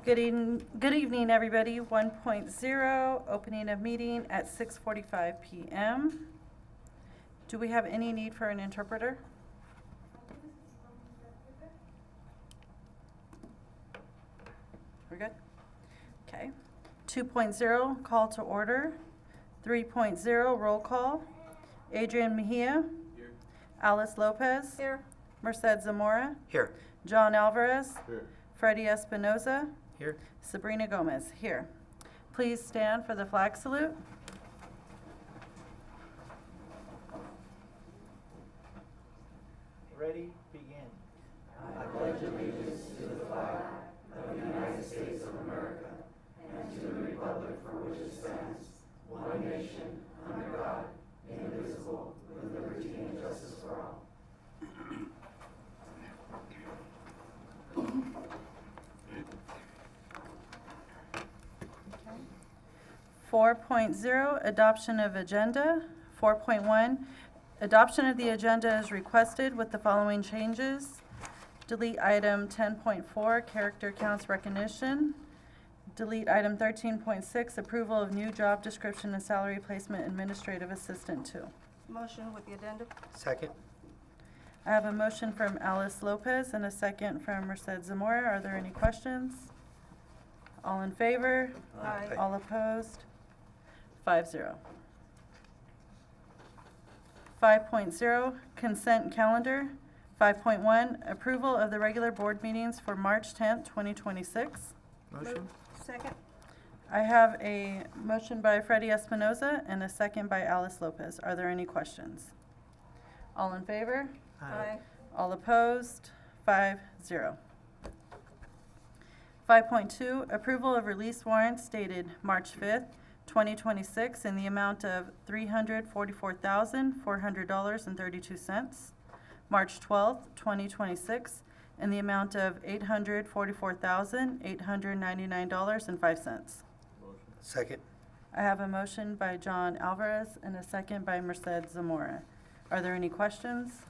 Good evening, everybody. 1.0, opening of meeting at 6:45 p.m. Do we have any need for an interpreter? We're good? Okay. 2.0, call to order. 3.0, roll call. Adrian Mejia. Here. Alice Lopez. Here. Merced Zamora. Here. John Alvarez. Here. Freddie Espinoza. Here. Sabrina Gomez, here. Please stand for the flag salute. Ready, begin. Okay. 4.0, adoption of agenda. 4.1, adoption of the agenda is requested with the following changes. Delete item 10.4, character counts recognition. Delete item 13.6, approval of new job description and salary placement administrative assistant 2. Motion with the addendum. Second. I have a motion from Alice Lopez and a second from Merced Zamora. Are there any questions? All in favor? Aye. All opposed? 5-0. 5.0, consent calendar. 5.1, approval of the regular board meetings for March 10th, 2026. Motion. Second. I have a motion by Freddie Espinoza and a second by Alice Lopez. Are there any questions? All in favor? Aye. All opposed? 5-0. 5.2, approval of release warrants dated March 5th, 2026 in the amount of $344,400.32. March 12th, 2026 in the amount of $844,899.05. Second. I have a motion by John Alvarez and a second by Merced Zamora. Are there any questions?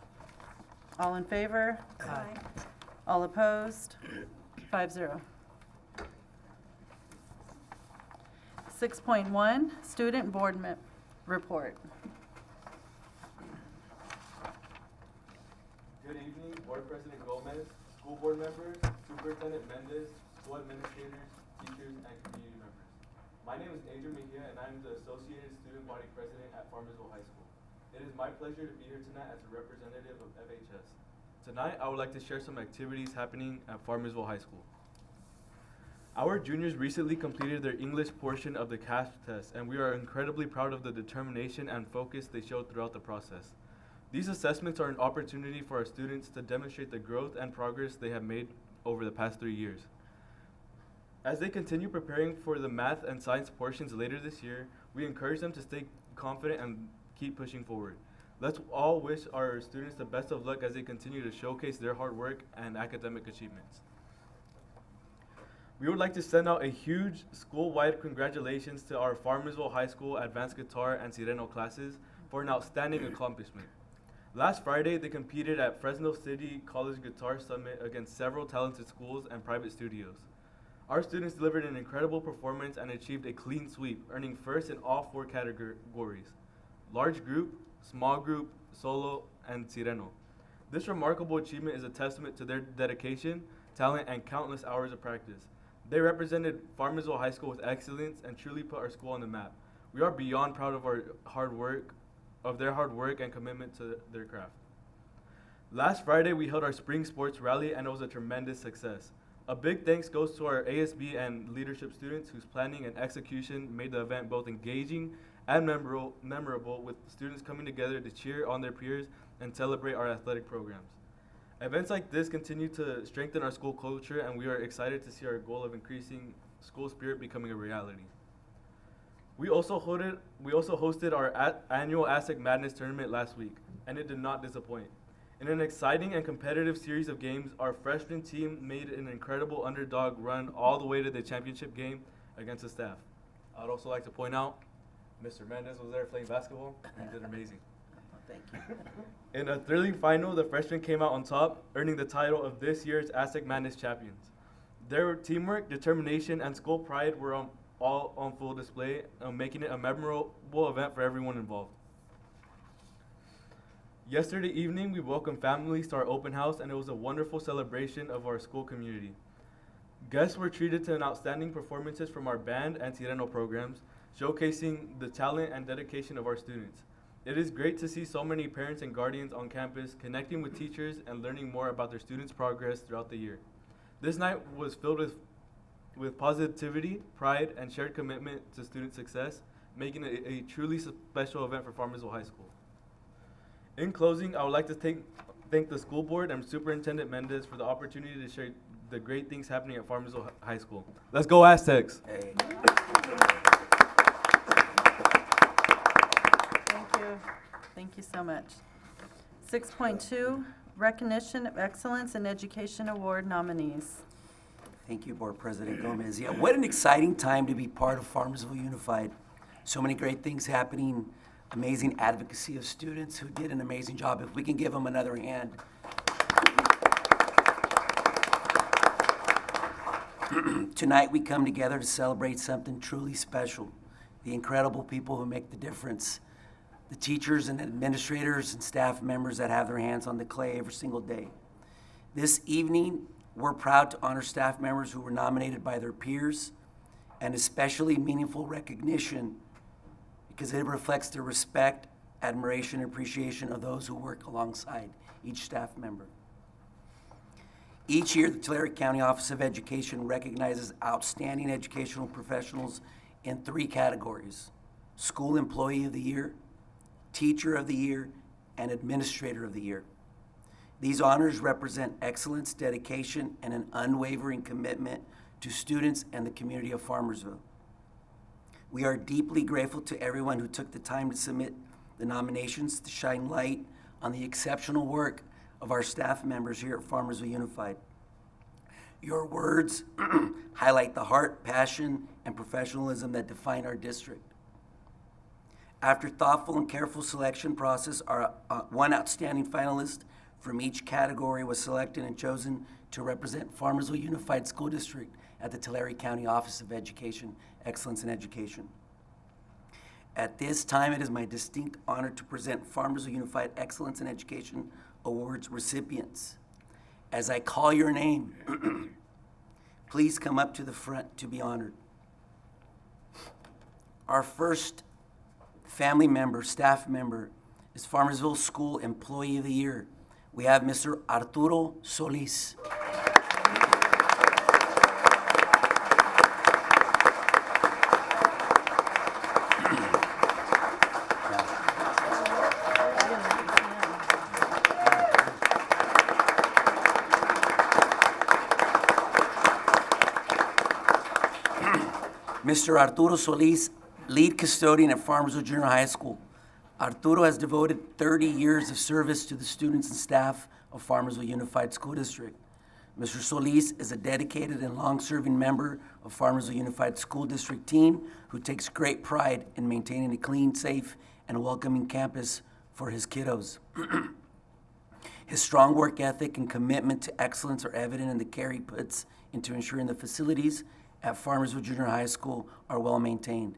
All in favor? Aye. All opposed? 5-0. 6.1, student board report. Good evening, Board President Gomez, school board members, Superintendent Mendez, school administrators, teachers, and community members. My name is Adrian Mejia, and I'm the Associated Student Body President at Farmersville High School. It is my pleasure to be here tonight as a representative of FHS. Tonight, I would like to share some activities happening at Farmersville High School. Our juniors recently completed their English portion of the CASP test, and we are incredibly proud of the determination and focus they showed throughout the process. These assessments are an opportunity for our students to demonstrate the growth and progress they have made over the past 3 years. As they continue preparing for the math and science portions later this year, we encourage them to stay confident and keep pushing forward. Let's all wish our students the best of luck as they continue to showcase their hard work and academic achievements. We would like to send out a huge school-wide congratulations to our Farmersville High School Advanced Guitar and Sireno classes for an outstanding accomplishment. Last Friday, they competed at Fresno City College Guitar Summit against several talented schools and private studios. Our students delivered an incredible performance and achieved a clean sweep, earning first in all 4 categories: large group, small group, solo, and Sireno. This remarkable achievement is a testament to their dedication, talent, and countless hours of practice. They represented Farmersville High School with excellence and truly put our school on the map. We are beyond proud of their hard work and commitment to their craft. Last Friday, we held our spring sports rally, and it was a tremendous success. A big thanks goes to our ASB and leadership students whose planning and execution made the event both engaging and memorable, with students coming together to cheer on their peers and celebrate our athletic programs. Events like this continue to strengthen our school culture, and we are excited to see our goal of increasing school spirit becoming a reality. We also hosted our annual Aztec Madness tournament last week, and it did not disappoint. In an exciting and competitive series of games, our freshman team made an incredible underdog run all the way to the championship game against the staff. I'd also like to point out, Mr. Mendez was there playing basketball, and he did amazing. Thank you. In a thrilling final, the freshmen came out on top, earning the title of this year's Aztec Madness champions. Their teamwork, determination, and school pride were all on full display, making it a memorable event for everyone involved. Yesterday evening, we welcomed families to our open house, and it was a wonderful celebration of our school community. Guests were treated to an outstanding performances from our band and Sireno programs, showcasing the talent and dedication of our students. It is great to see so many parents and guardians on campus connecting with teachers and learning more about their students' progress throughout the year. This night was filled with positivity, pride, and shared commitment to student success, making it a truly special event for Farmersville High School. In closing, I would like to thank the school board and Superintendent Mendez for the opportunity to share the great things happening at Farmersville High School. Let's go Aztecs! Hey. Thank you. Thank you so much. 6.2, Recognition of Excellence in Education Award nominees. Thank you, Board President Gomez. Yeah, what an exciting time to be part of Farmersville Unified. So many great things happening, amazing advocacy of students who did an amazing job. If we can give them another hand. Tonight we come together to celebrate something truly special, the incredible people who make the difference, the teachers and administrators and staff members that have their hands on the clay every single day. This evening, we're proud to honor staff members who were nominated by their peers, and especially meaningful recognition because it reflects the respect, admiration, and appreciation of those who work alongside each staff member. Each year, the Tulare County Office of Education recognizes outstanding educational professionals in 3 categories: School Employee of the Year, Teacher of the Year, and Administrator of the Year. These honors represent excellence, dedication, and an unwavering commitment to students and the community of Farmersville. We are deeply grateful to everyone who took the time to submit the nominations to shine light on the exceptional work of our staff members here at Farmersville Unified. Your words highlight the heart, passion, and professionalism that define our district. After thoughtful and careful selection process, our one outstanding finalist from each category was selected and chosen to represent Farmersville Unified School District at the Tulare County Office of Education, Excellence in Education. At this time, it is my distinct honor to present Farmersville Unified Excellence in Education Awards recipients. As I call your name, please come up to the front to be honored. Our first family member, staff member, is Farmersville School Employee of the Year. We have Mr. Arturo Solis. Mr. Arturo Solis, lead custodian at Farmersville Junior High School. Arturo has devoted 30 years of service to the students and staff of Farmersville Unified School District. Mr. Solis is a dedicated and long-serving member of Farmersville Unified School District team who takes great pride in maintaining a clean, safe, and welcoming campus for his kiddos. His strong work ethic and commitment to excellence are evident in the care he puts into ensuring the facilities at Farmersville Junior High School are well maintained.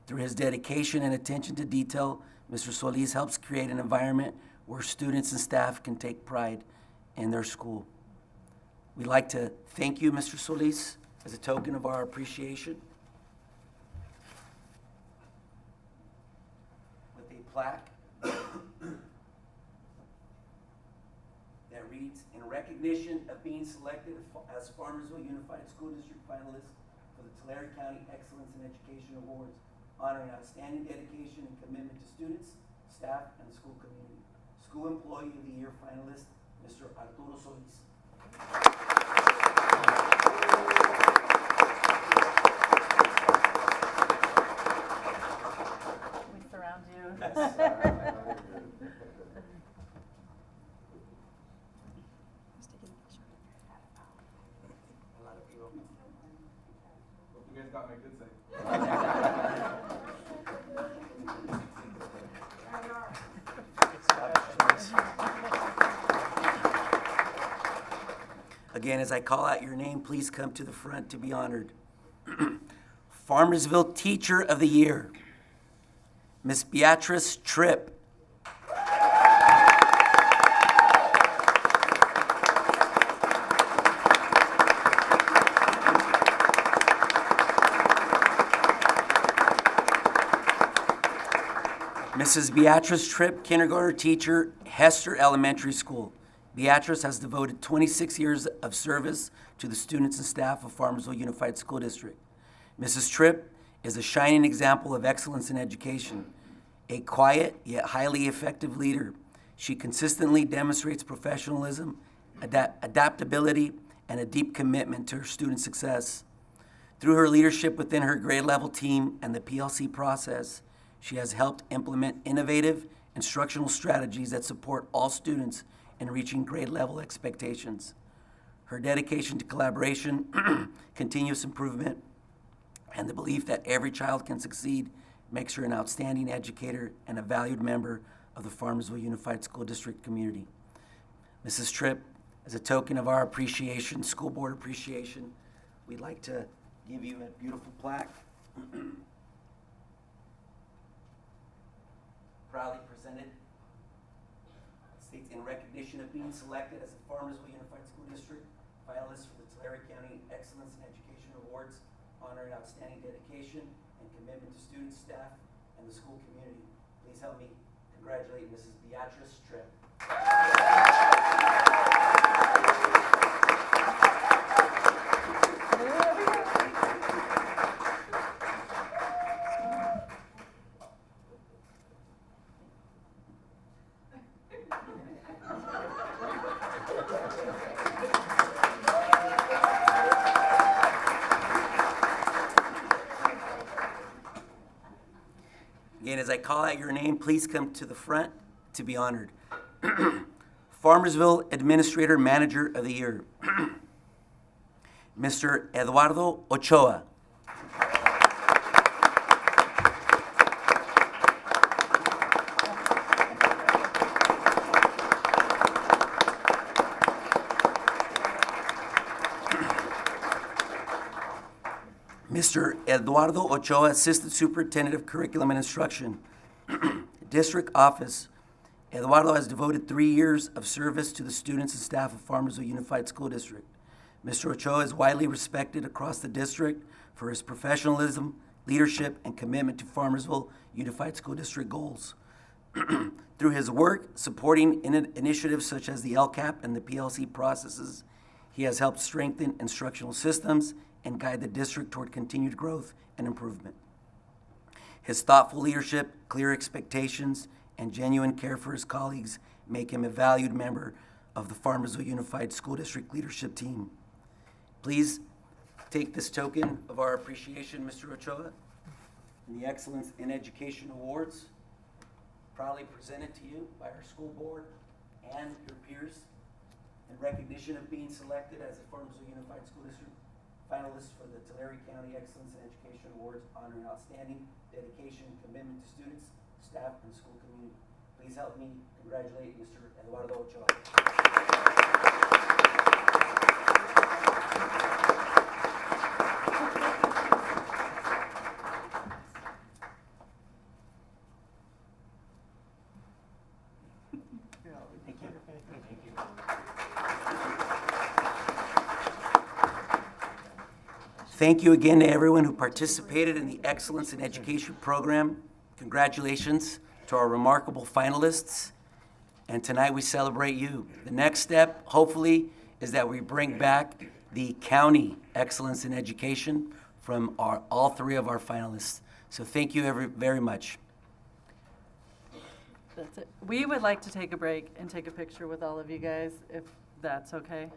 Through his dedication and attention to detail, Mr. Solis helps create an environment where students and staff can take pride in their school. We'd like to thank you, Mr. Solis, as a token of our appreciation with a plaque that reads, "In recognition of being selected as Farmersville Unified School District finalist for the Tulare County Excellence in Education Awards, honoring outstanding dedication and commitment to students, staff, and the school community. School Employee of the Year finalist, Mr. Arturo Solis." We surround you. A lot of people. Hope you guys got my good side. Again, as I call out your name, please come to the front to be honored. Farmersville Teacher of the Year, Miss Beatrice Tripp. Mrs. Beatrice Tripp, kindergarten teacher, Hester Elementary School. Beatrice has devoted 26 years of service to the students and staff of Farmersville Unified School District. Mrs. Tripp is a shining example of excellence in education, a quiet yet highly effective leader. She consistently demonstrates professionalism, adaptability, and a deep commitment to her student success. Through her leadership within her grade level team and the PLC process, she has helped implement innovative instructional strategies that support all students in reaching grade level expectations. Her dedication to collaboration, continuous improvement, and the belief that every child can succeed makes her an outstanding educator and a valued member of the Farmersville Unified School District community. Mrs. Tripp, as a token of our appreciation, school board appreciation, we'd like to give you a beautiful plaque. Proudly presented. States in recognition of being selected as a Farmersville Unified School District finalist for the Tulare County Excellence in Education Awards, honoring outstanding dedication and commitment to students, staff, and the school community. Please help me congratulate Mrs. Beatrice Tripp. Again, as I call out your name, please come to the front to be honored. Farmersville Administrator Manager of the Year, Mr. Eduardo Ochoa. Mr. Eduardo Ochoa, Assistant Superintendent of Curriculum and Instruction, District Office. Eduardo has devoted 3 years of service to the students and staff of Farmersville Unified School District. Mr. Ochoa is widely respected across the district for his professionalism, leadership, and commitment to Farmersville Unified School District goals. Through his work supporting initiatives such as the LCAP and the PLC processes, he has helped strengthen instructional systems and guide the district toward continued growth and improvement. His thoughtful leadership, clear expectations, and genuine care for his colleagues make him a valued member of the Farmersville Unified School District leadership team. Please take this token of our appreciation, Mr. Ochoa, and the Excellence in Education Awards, proudly presented to you by our school board and your peers in recognition of being selected as a Farmersville Unified School District finalist for the Tulare County Excellence in Education Awards, honoring outstanding dedication and commitment to students, staff, and school community. Please help me congratulate Mr. Eduardo Ochoa. Thank you. Thank you again to everyone who participated in the Excellence in Education program. Congratulations to our remarkable finalists. And tonight we celebrate you. The next step, hopefully, is that we bring back the County Excellence in Education from all 3 of our finalists. So thank you very much. That's it. We would like to take a break and take a picture with all of you guys, if that's okay.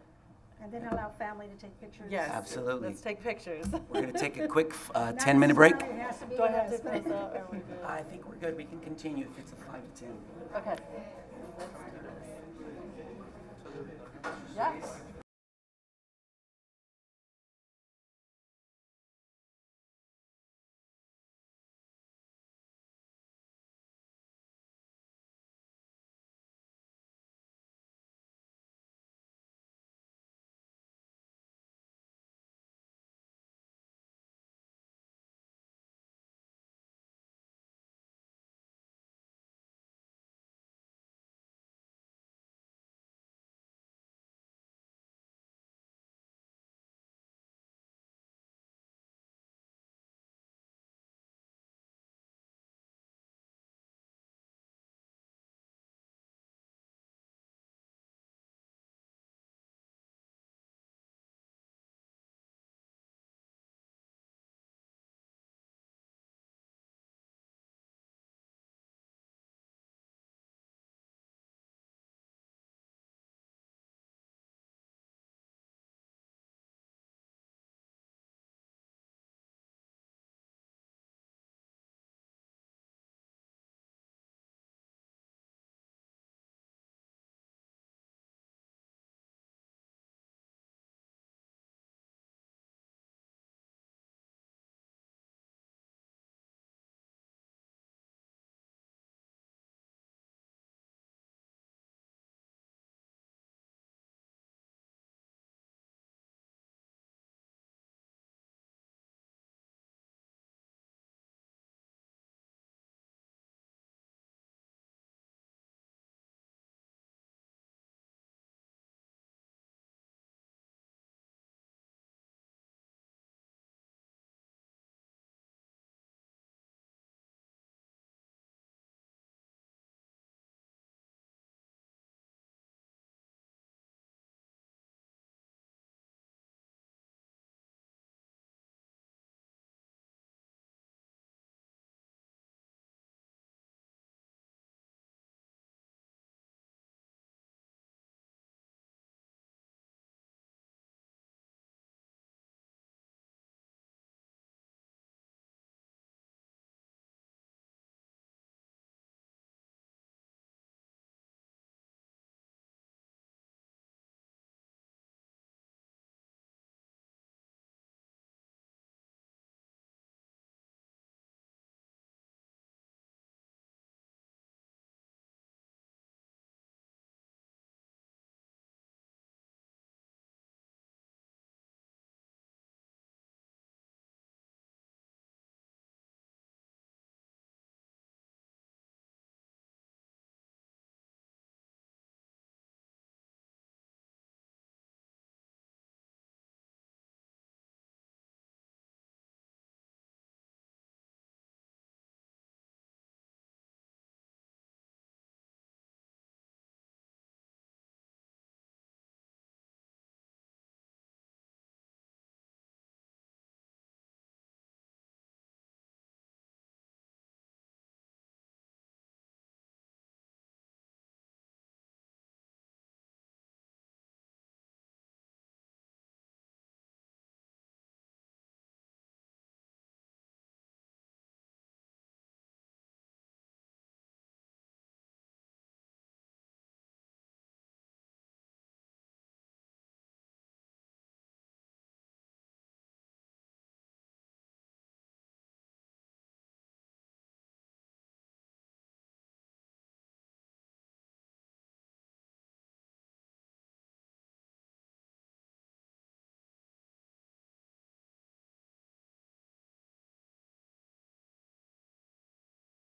And then allow family to take pictures? Yes. Absolutely. Let's take pictures. We're going to take a quick Not 10-minute break. necessarily, it has to be Do I have to with us. close out, or are we good? I think we're good. We can continue if it's a 5 to 10. Okay. Let's do this. Yes.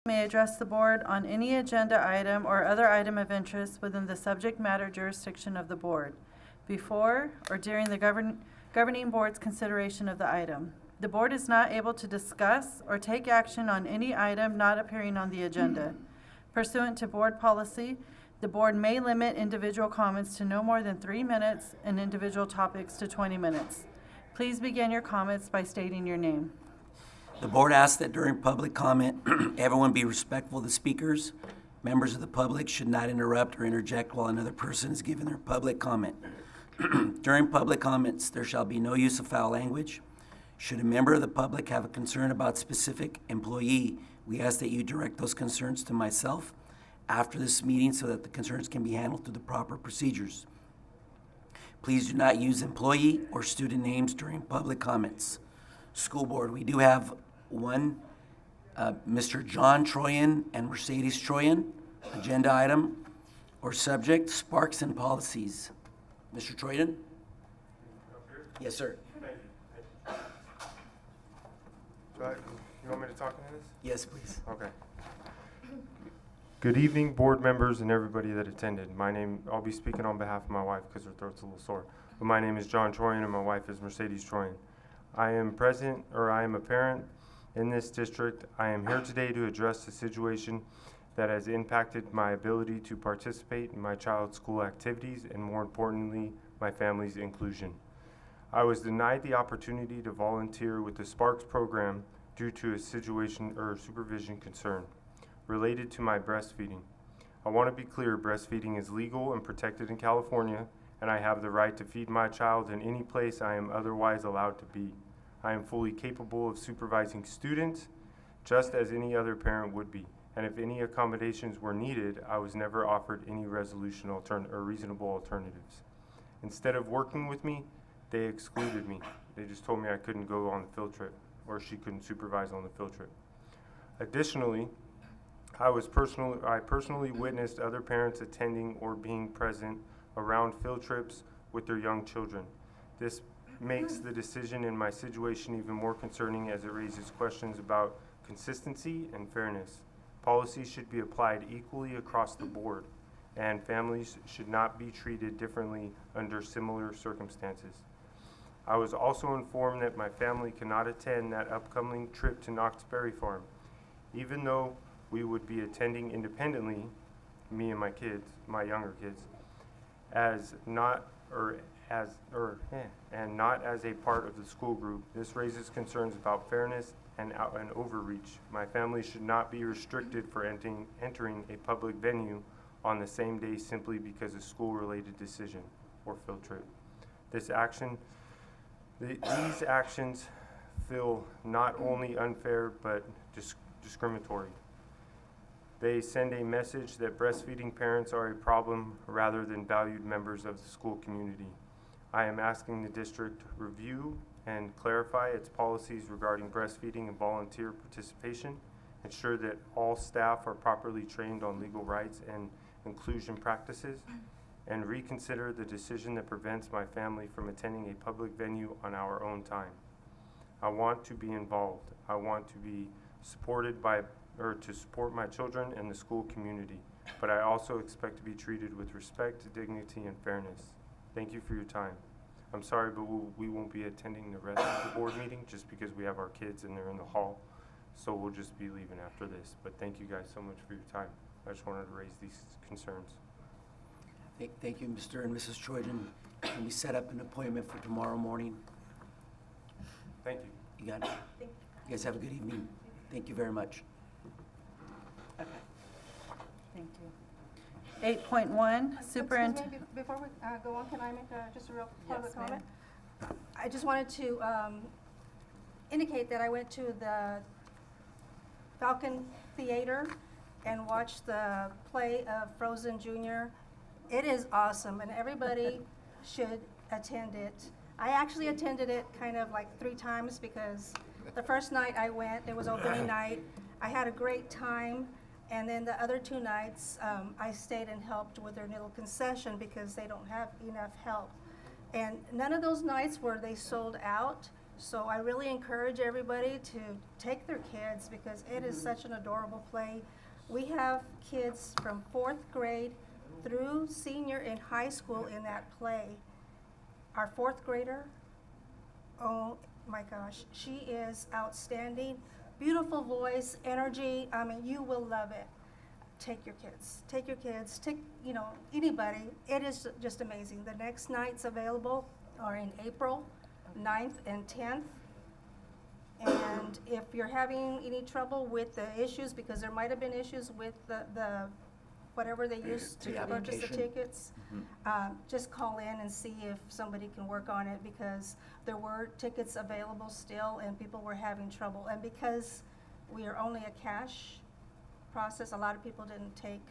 may address the board on any agenda item or other item of interest within the subject matter jurisdiction of the board, before or during the governing board's consideration of the item. The board is not able to discuss or take action on any item not appearing on the agenda. Pursuant to board policy, the board may limit individual comments to no more than 3 minutes and individual topics to 20 minutes. Please begin your comments by stating your name. The board asks that during public comment, everyone be respectful of the speakers. Members of the public should not interrupt or interject while another person is giving their public comment. During public comments, there shall be no use of foul language. Should a member of the public have a concern about specific employee, we ask that you direct those concerns to myself after this meeting so that the concerns can be handled through the proper procedures. Please do not use employee or student names during public comments. School board, we do have one, Mr. John Troyan and Mercedes Troyan, agenda item or subject, Sparks and Policies. Mr. Troyan? Yes, sir. You want me to talk into this? Yes, please. Okay. Good evening, board members and everybody that attended. I'll be speaking on behalf of my wife because her throat's a little sore. But my name is John Troyan and my wife is Mercedes Troyan. I am a parent in this district. I am here today to address the situation that has impacted my ability to participate in my child's school activities and, more importantly, my family's inclusion. I was denied the opportunity to volunteer with the Sparks program due to a situation or supervision concern related to my breastfeeding. I want to be clear, breastfeeding is legal and protected in California, and I have the right to feed my child in any place I am otherwise allowed to be. I am fully capable of supervising students, just as any other parent would be, and if any accommodations were needed, I was never offered any resolution or reasonable alternatives. Instead of working with me, they excluded me. They just told me I couldn't go on the field trip, or she couldn't supervise on the field trip. Additionally, I personally witnessed other parents attending or being present around field trips with their young children. This makes the decision in my situation even more concerning as it raises questions about consistency and fairness. Policies should be applied equally across the board, and families should not be treated differently under similar circumstances. I was also informed that my family cannot attend that upcoming trip to Knox Berry Farm, even though we would be attending independently, me and my kids, my younger kids, not as a part of the school group. This raises concerns about fairness and overreach. My family should not be restricted for entering a public venue on the same day simply because of school-related decision or field trip. These actions feel not only unfair but discriminatory. They send a message that breastfeeding parents are a problem rather than valued members of the school community. I am asking the district review and clarify its policies regarding breastfeeding and volunteer participation, ensure that all staff are properly trained on legal rights and inclusion practices, and reconsider the decision that prevents my family from attending a public venue on our own time. I want to be involved. I want to be supported to support my children and the school community, but I also expect to be treated with respect, dignity, and fairness. Thank you for your time. I'm sorry, but we won't be attending the rest of the board meeting just because we have our kids and they're in the hall, so we'll just be leaving after this. But thank you guys so much for your time. I just wanted to raise these concerns. Thank you, Mr. and Mrs. Troyan. Can we set up an appointment for tomorrow morning? Thank you. You got it? You guys have a good evening. Thank you very much. Okay. Thank you. 8.1, Excuse me, before we go on, can I make just a real public Yes, ma'am. comment? I just wanted to indicate that I went to the Falcon Theater and watched the play of Frozen Jr. It is awesome, and everybody should attend it. I actually attended it kind of like 3 times because the first night I went, it was opening night. I had a great time, and then the other 2 nights, I stayed and helped with their little concession because they don't have enough help. And none of those nights were they sold out, So I really encourage everybody to take their kids because it is such an adorable play. We have kids from 4th grade through senior in high school in that play. Our 4th grader, oh my gosh, she is outstanding. Beautiful voice, energy. I mean, you will love it. Take your kids, take, anybody. It is just amazing. The next nights available are in April 9th and 10th. And if you're having any trouble with the issues, because there might have been issues with the whatever they used to The purchase the application. tickets, just call in and see if somebody can work on it, because there were tickets available still and people were having trouble. And because we are only a cash process, a lot of people didn't take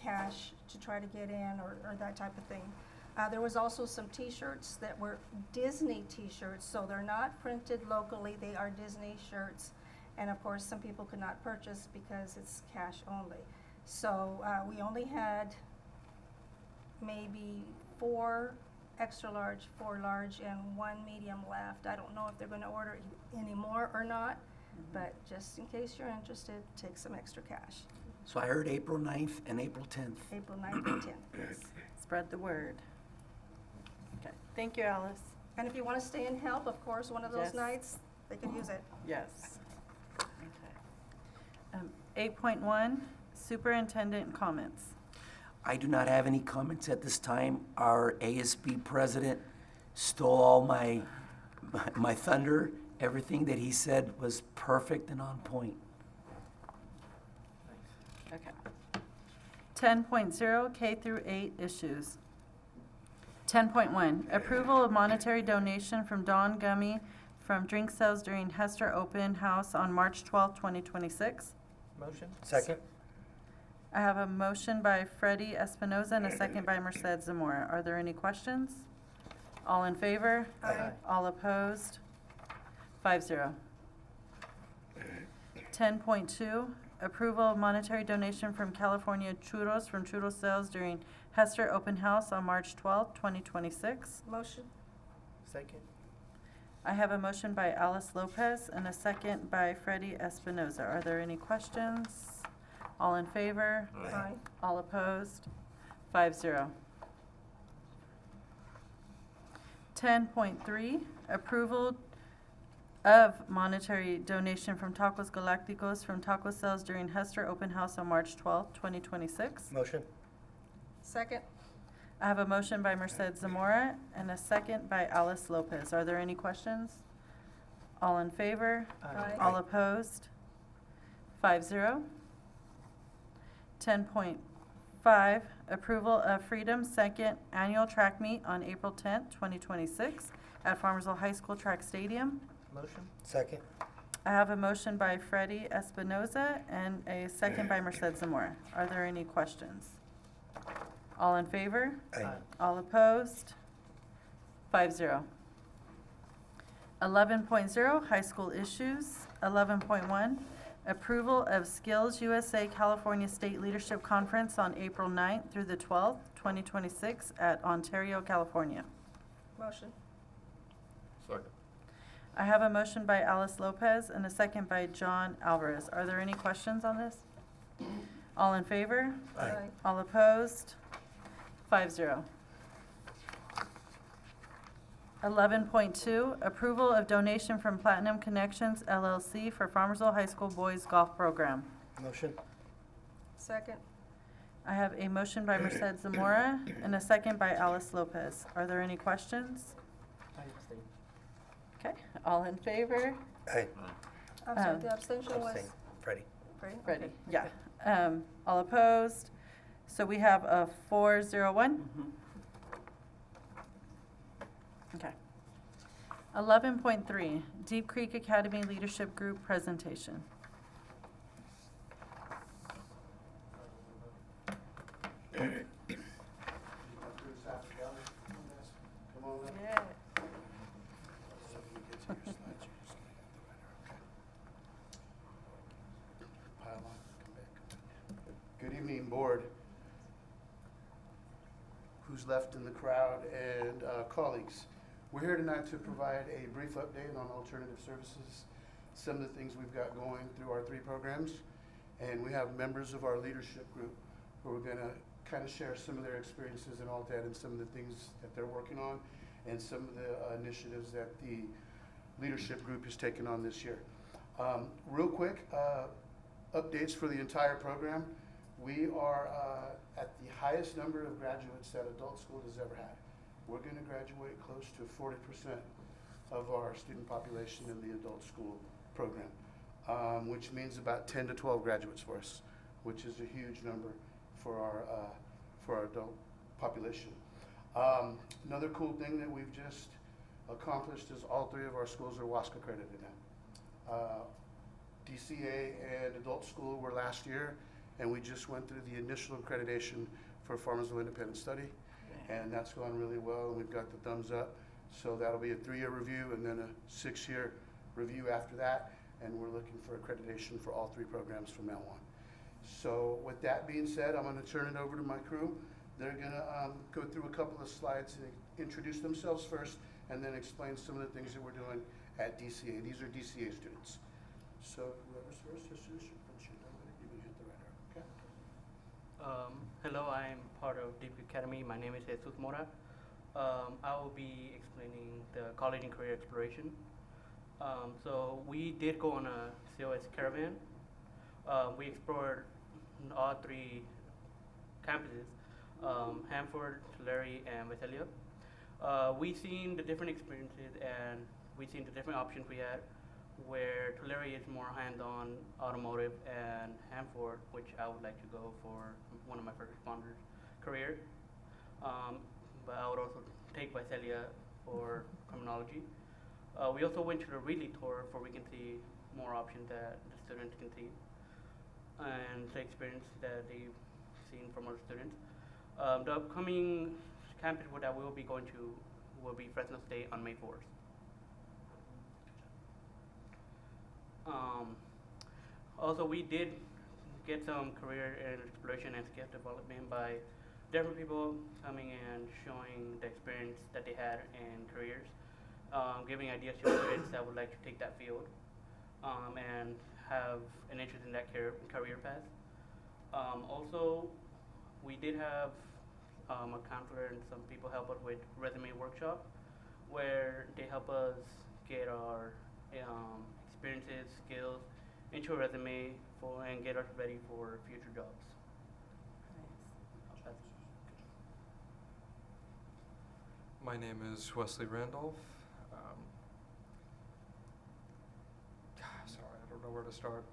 cash to try to get in or that type of thing. There was also some T-shirts that were Disney T-shirts, so they're not printed locally, they are Disney shirts. And of course, some people could not purchase because it's cash only. So we only had maybe 4 extra large, 4 large, and 1 medium left. I don't know if they're going to order any more or not, but just in case you're interested, take some extra cash. So I heard April 9th and April 10th. April 9th and 10th, yes. Spread the word. Okay, thank you, Alice. And if you want to stay and help, of course, one of those Yes. nights, they can use it. Yes. Okay. 8.1, superintendent comments. I do not have any comments at this time. Our ASB president stole all my thunder. Everything that he said was perfect and on point. Okay. 10.0, K through 8 issues. 10.1, approval of monetary donation from Don Gummy from drink sales during Hester Open House on March 12, 2026. Motion? Second. I have a motion by Freddie Espinoza and a second by Merced Zamora. Are there any questions? All in favor? Aye. All opposed? 5-0. 10.2, approval of monetary donation from California Churros from Churros Sales during Hester Open House on March 12, 2026. Motion? Second? I have a motion by Alice Lopez and a second by Freddie Espinoza. Are there any questions? All in favor? Aye. All opposed? 5-0. 10.3, approval of monetary donation from Tacos Galacticos from taco sales during Hester Open House on March 12, 2026. Motion? Second? I have a motion by Merced Zamora and a second by Alice Lopez. Are there any questions? All in favor? Aye. All opposed? 5-0. 10.5, approval of Freedom Second Annual Track Meet on April 10th, 2026 at Farmersville High School Track Stadium. Motion? Second. I have a motion by Freddie Espinoza and a second by Merced Zamora. Are there any questions? All in favor? Aye. All opposed? 5-0. 11.0, high school issues. 11.1, approval of Skills USA California State Leadership Conference on April 9th through the 12th, 2026 at Ontario, California. Motion? Second. I have a motion by Alice Lopez and a second by John Alvarez. Are there any questions on this? All in favor? Aye. All opposed? 5-0. 11.2, approval of donation from Platinum Connections LLC for Farmersville High School Boys Golf Program. Motion? Second? I have a motion by Merced Zamora and a second by Alice Lopez. Are there any questions? I abstain. Okay, all in favor? Aye. I'm sorry, Um, the abstention was? Freddie. Freddie? Freddie, Okay. yeah. All opposed? So we have a 4-0-1? Okay. 11.3, Deep Creek Academy Leadership Group presentation. Yeah. Good evening, Board. Who's left in the crowd and colleagues. We're here tonight to provide a brief update on alternative services, some of the things we've got going through our 3 programs. And we have members of our leadership group who are gonna kind of share some of their experiences and all that and some of the things that they're working on and some of the initiatives that the leadership group has taken on this year. Real quick, updates for the entire program. We are at the highest number of graduates that adult school has ever had. We're gonna graduate close to 40% of our student population in the adult school program, which means about 10 to 12 graduates for us, which is a huge number for our adult population. Another cool thing that we've just accomplished is all 3 of our schools are WASC accredited now. DCA and adult school were last year, and we just went through the initial accreditation for Farmersville Independent Study, and that's gone really well, and we've got the thumbs up. So that'll be a 3-year review and then a 6-year review after that, and we're looking for accreditation for all 3 programs from now on. So with that being said, I'm gonna turn it over to my crew. They're gonna go through a couple of slides and introduce themselves first, and then explain some of the things that we're doing at DCA. These are DCA students. So whoever's first, just shoot, once you're done with it, you can hit the right arrow, okay? Hello, I'm part of Deep Academy. My name is Jesus Mora. I will be explaining the college and career exploration. So we did go on a COS caravan. We explored all 3 campuses, Hanford, Tulare, and Visalia. We seen the different experiences and we seen the different options we had, where Tulare is more hands-on automotive and Hanford, which I would like to go for one of my first responders career. But I would also take Visalia for criminology. We also went to the Readly tour for we can see more options that the students can see and the experience that they've seen from other students. The upcoming campus that we will be going to will be Fresno State on May 4th. Also, we did get some career and exploration and skill development by different people coming and showing the experience that they had in careers, giving ideas to students that would like to take that field and have an interest in that career path. Also, we did have a counselor and some people help us with resume workshop, where they help us get our experiences, skills into a resume and get us ready for future jobs. My name is Wesley Randolph. Sorry, I don't know where to start.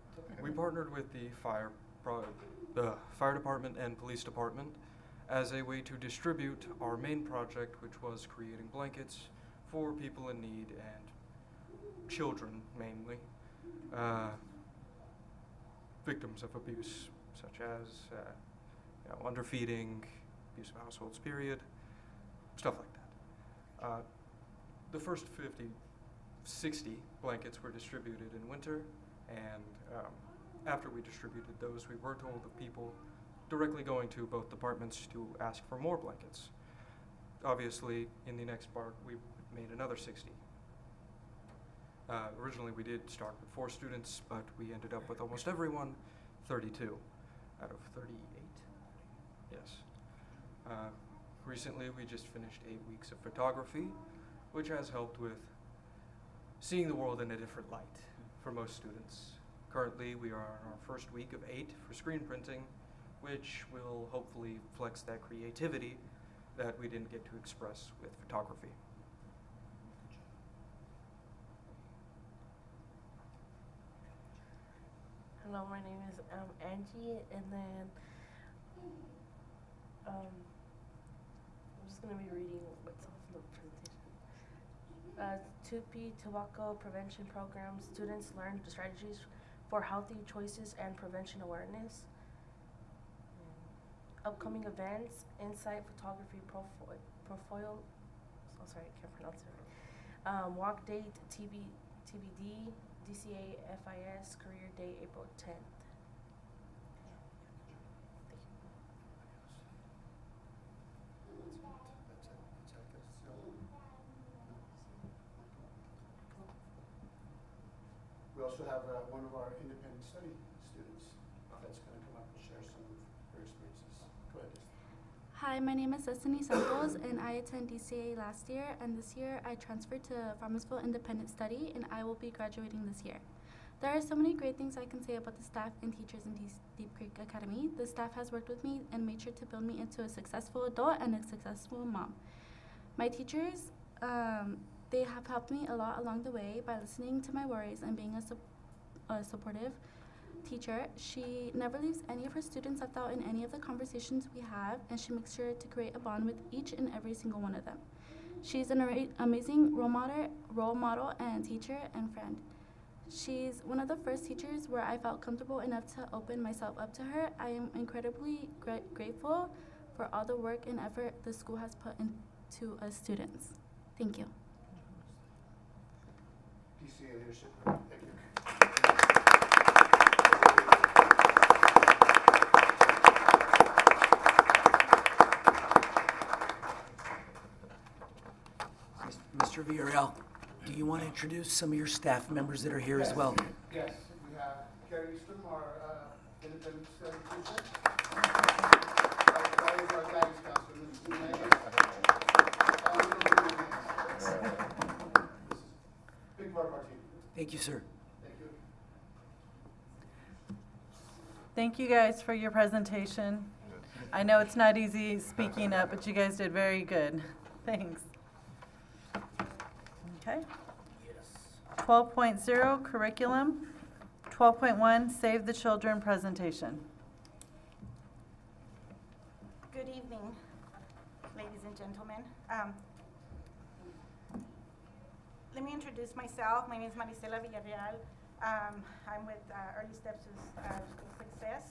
We partnered with the fire department and police department as a way to distribute our main project, which was creating blankets for people in need and children mainly, victims of abuse, such as underfeeding, abusive households, period, stuff like that. The first 60 blankets were distributed in winter, and after we distributed those, we were told of people directly going to both departments to ask for more blankets. Obviously, in the next part, we made another 60. Originally, we did start with 4 students, but we ended up with almost everyone, 32 out of 38. Yes. Recently, we just finished 8 weeks of photography, which has helped with seeing the world in a different light for most students. Currently, we are on our first week of 8 for screen printing, which will hopefully flex that creativity that we didn't get to express with photography. Hello, my name is Angie, and then I'm just going to be reading what's off the presentation. TUPE Tobacco Prevention Program, students learn the strategies for healthy choices and prevention awareness. Upcoming events, Insight Photography Profile, oh sorry, I can't pronounce it. Walk date, TBD, DCA FIS Career Day, April 10th. also have one of our independent study students that's going to come up and share some of her experiences. Go ahead. Hi, my name is Destiny Santos, and I attend DCA last year, and this year I transferred to Farmersville Independent Study, and I will be graduating this year. There are so many great things I can say about the staff and teachers in Deep Creek Academy. The staff has worked with me and made sure to build me into a successful adult and a successful mom. My teachers, they have helped me a lot along the way by listening to my worries and being a supportive teacher. She never leaves any of her students left out in any of the conversations we have, and she makes sure to create a bond with each and every single one of them. She's an amazing role model and teacher and friend. She's one of the first teachers where I felt comfortable enough to open myself up to her. I am incredibly grateful for all the work and effort the school has put into us students. Thank you. DCA leadership. Thank you. Mr. Villarreal, do you want to introduce some of your staff members that are here as well? Yes, we have Carrie Easton, our independent study teacher. That is our guidance counselor, Mrs. Jimenez. This is a big part of our team. Thank you, sir. Thank you. Thank you guys for your presentation. I know it's not easy speaking up, but you guys did very good. Thanks. Okay. 12.0 curriculum. 12.1 Save the Children presentation. Good evening, ladies and gentlemen. Let me introduce myself. My name is Marisela Villarreal. I'm with Early Steps to School Success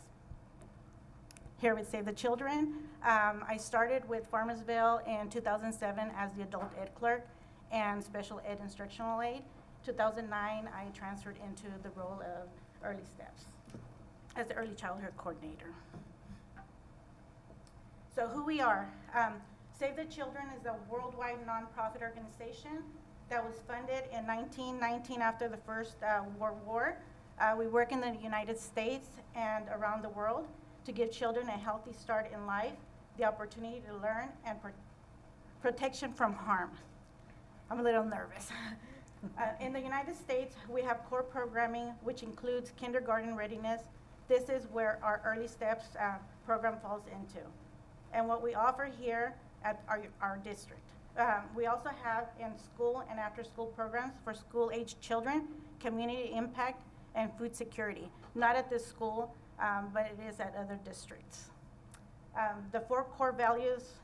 here with Save the Children. I started with Farmersville in 2007 as the adult ed clerk and special ed instructional aide. 2009, I transferred into the role of Early Steps as the early childhood coordinator. So who we are. Save the Children is a worldwide nonprofit organization that was funded in 1919 after the First World War. We work in the United States and around the world to give children a healthy start in life, the opportunity to learn, and protection from harm. I'm a little nervous. In the United States, we have core programming, which includes kindergarten readiness. This is where our Early Steps program falls into, and what we offer here at our district. We also have in school and after-school programs for school-aged children, community impact, and food security. Not at this school, but it is at other districts. The 5 core values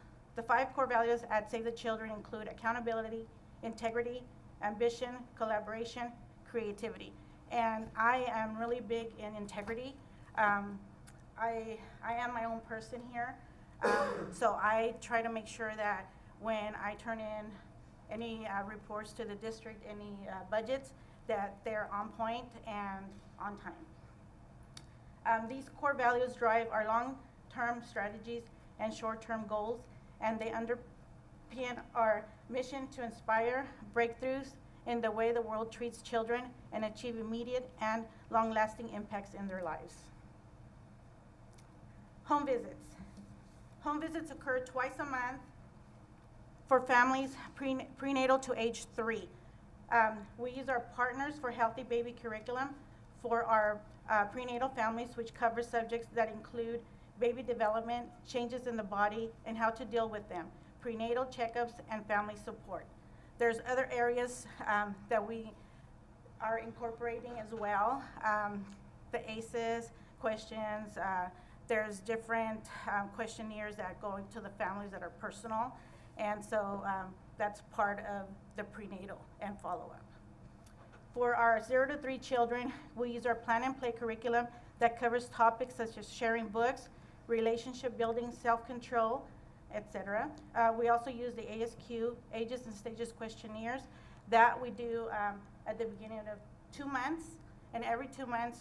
at Save the Children include accountability, integrity, ambition, collaboration, creativity. And I am really big in integrity. I am my own person here, so I try to make sure that when I turn in any reports to the district, any budgets, that they're on point and on time. These core values drive our long-term strategies and short-term goals, and they underpin our mission to inspire breakthroughs in the way the world treats children and achieve immediate and long-lasting impacts in their lives. Home visits. Home visits occur twice a month for families prenatal to age 3. We use our Partners for Healthy Baby curriculum for our prenatal families, which covers subjects that include baby development, changes in the body, and how to deal with them, prenatal checkups, and family support. There's other areas that we are incorporating as well. The ACEs questions, there's different questionnaires that go into the families that are personal, and so that's part of the prenatal and follow-up. For our 0 to 3 children, we use our Plan and Play curriculum that covers topics such as sharing books, relationship building, self-control, etc. We also use the ASQ, Ages and Stages questionnaires, that we do at the beginning of 2 months, and every 2 months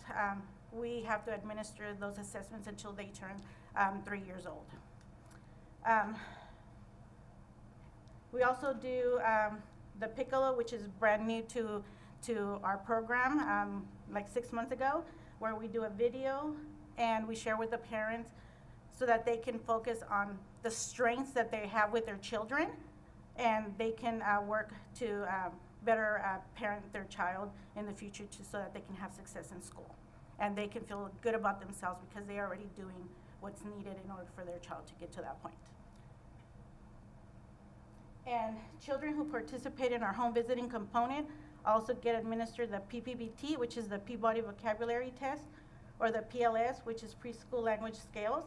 we have to administer those assessments until they turn 3 years old. We also do the Piccolo, which is brand new to to our program, like 6 months ago, where we do a video and we share with the parents so that they can focus on the strengths that they have with their children, and they can work to better parent their child in the future so that they can have success in school. And they can feel good about themselves because they are already doing what's needed in order for their child to get to that point. And children who participate in our home visiting component also get administered the PPBT, which is the Peabody Vocabulary Test, or the PLS, which is Preschool Language Scales.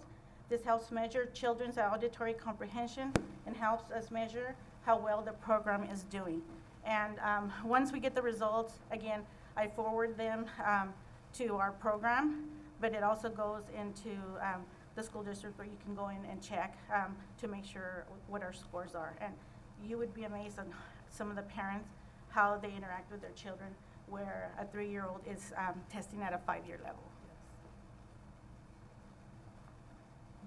This helps measure children's auditory comprehension and helps us measure how well the program is doing. And once we get the results, again, I forward them to our program, but it also goes into the school district where you can go in and check to make sure what our scores are. And you would be amazed on some of the parents, how they interact with their children, where a 3-year-old is testing at a 5-year level.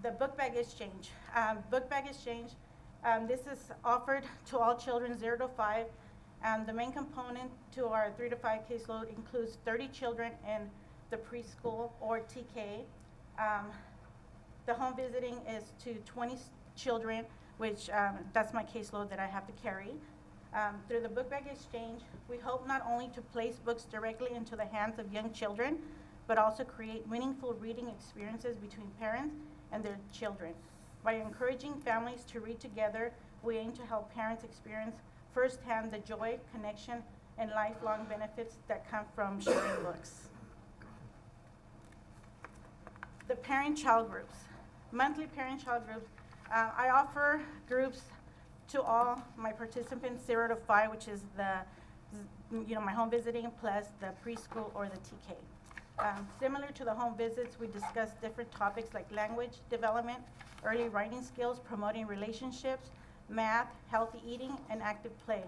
The book bag exchange. Book bag exchange, this is offered to all children 0 to 5. The main component to our 3 to 5 caseload includes 30 children in the preschool or TK. The home visiting is to 20 children, which that's my caseload that I have to carry. Through the book bag exchange, we hope not only to place books directly into the hands of young children, but also create meaningful reading experiences between parents and their children. By encouraging families to read together, we aim to help parents experience firsthand the joy, connection, and lifelong benefits that come from sharing books. The parent-child groups. Monthly parent-child groups. I offer groups to all my participants 0 to 5, which is my home visiting plus the preschool or the TK. Similar to the home visits, we discuss different topics like language development, early writing skills, promoting relationships, math, healthy eating, and active play.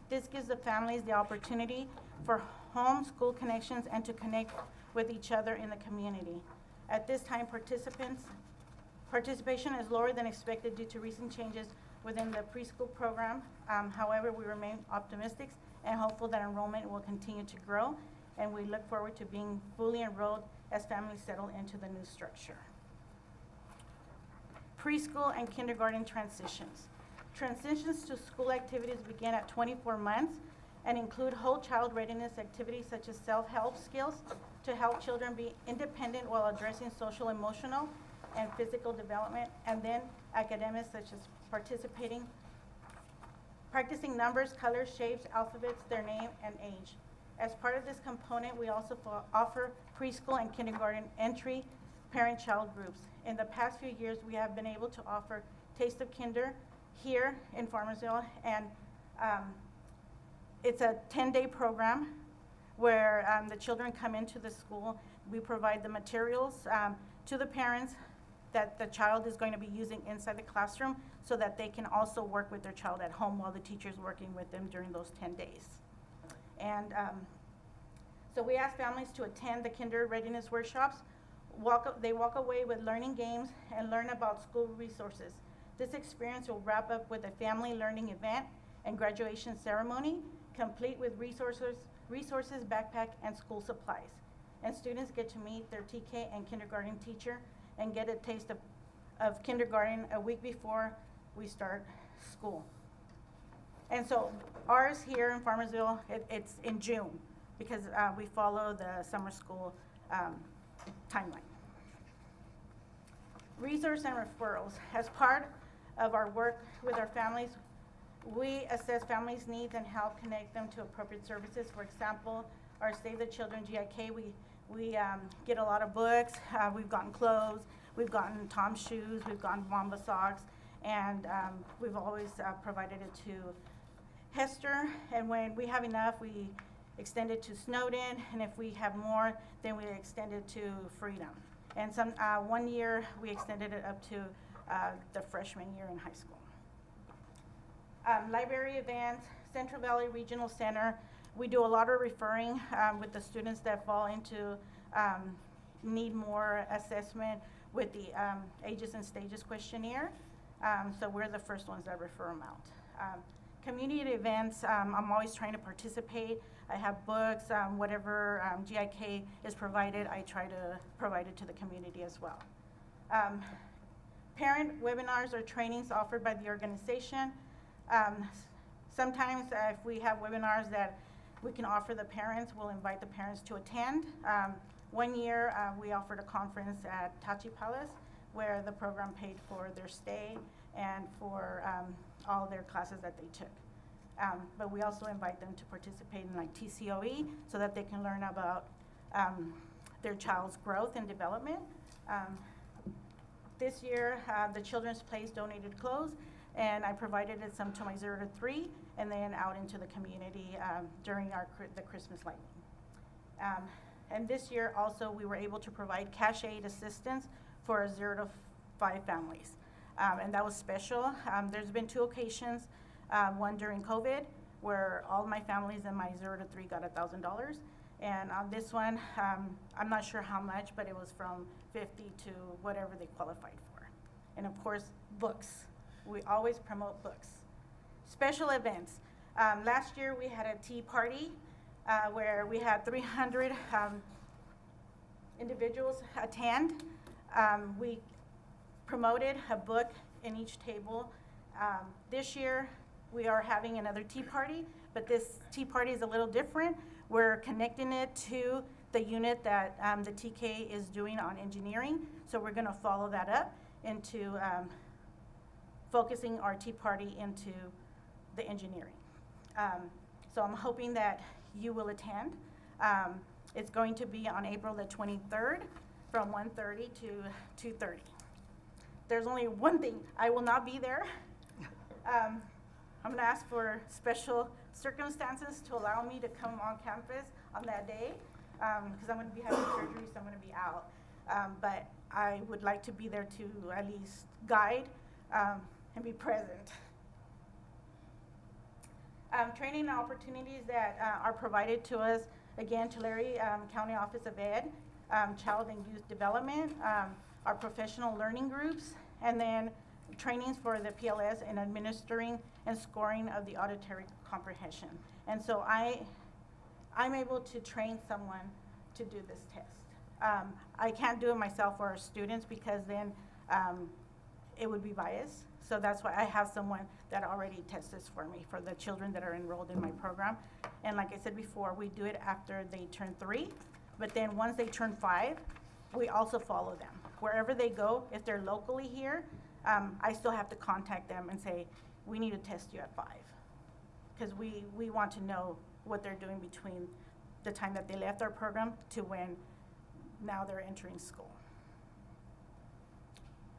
This gives the families the opportunity for home-school connections and to connect with each other in the community. At this time, participation is lower than expected due to recent changes within the preschool program. However, we remain optimistic and hopeful that enrollment will continue to grow, and we look forward to being fully enrolled as families settle into the new structure. Preschool and kindergarten transitions. Transitions to school activities begin at 24 months and include whole child readiness activities such as self-help skills to help children be independent while addressing social, emotional, and physical development, and then academics such as practicing numbers, colors, shapes, alphabets, their name, and age. As part of this component, we also offer preschool and kindergarten entry parent-child groups. In the past few years, we have been able to offer Taste of Kinder here in Farmersville, and it's a 10-day program where the children come into the school. We provide the materials to the parents that the child is going to be using inside the classroom so that they can also work with their child at home while the teacher is working with them during those 10 days. And so we ask families to attend the kinder readiness workshops. They walk away with learning games and learn about school resources. This experience will wrap up with a family learning event and graduation ceremony, complete with resources, backpack, and school supplies. And students get to meet their TK and kindergarten teacher and get a taste of kindergarten a week before we start school. And so ours here in Farmersville, it's in June because we follow the summer school timeline. Resource and referrals. As part of our work with our families, we assess families' needs and help connect them to appropriate services. For example, our Save the Children GIK, we get a lot of books, we've gotten clothes, we've gotten Tom's shoes, we've gotten Mamba socks, and we've always provided it to Hester, and when we have enough, we extend it to Snowden, and if we have more, then we extend it to Freedom. And one year, we extended it up to the freshman year in high school. Library events, Central Valley Regional Center, we do a lot of referring with the students that fall into need more assessment with the Ages and Stages questionnaire. So we're the first ones that refer them out. Community events, I'm always trying to participate. I have books, whatever GIK is provided, I try to provide it to the community as well. Parent webinars or trainings offered by the organization. Sometimes if we have webinars that we can offer the parents, we'll invite the parents to attend. One year, we offered a conference at Tachi Palace where the program paid for their stay and for all their classes that they took. But we also invite them to participate in like TCOE so that they can learn about their child's growth and development. This year, the Children's Place donated clothes, and I provided some to my 0 to 3 and then out into the community during the Christmas lighting. And this year also, we were able to provide cash aid assistance for 0 to 5 families. And that was special. There's been 2 occasions, one during COVID, where all my families in my 0 to 3 got $1,000. And on this one, I'm not sure how much, but it was from 50 to whatever they qualified for. And of course, books. We always promote books. Special events. Last year, we had a tea party where we had 300 individuals attend. We promoted a book in each table. This year, we are having another tea party, but this tea party is a little different. We're connecting it to the unit that the TK is doing on engineering, so we're gonna follow that up into focusing our tea party into the engineering. So I'm hoping that you will attend. It's going to be on April the 23rd from 1:30 to 2:30. There's only one thing, I will not be there. I'm gonna ask for special circumstances to allow me to come on campus on that day, because I'm gonna be having surgery, so I'm gonna be out. But I would like to be there to at least guide and be present. Training opportunities that are provided to us, again, Tulare County Office of Ed, Child and Youth Development, our professional learning groups, and then trainings for the PLS in administering and scoring of the auditory comprehension. And so I'm able to train someone to do this test. I can't do it myself or our students because then it would be biased. So that's why I have someone that already tests this for me for the children that are enrolled in my program. And like I said before, we do it after they turn 3, but then once they turn 5, we also follow them. Wherever they go, if they're locally here, I still have to contact them and say, we need to test you at 5. Because we want to know what they're doing between the time that they left our program to when now they're entering school.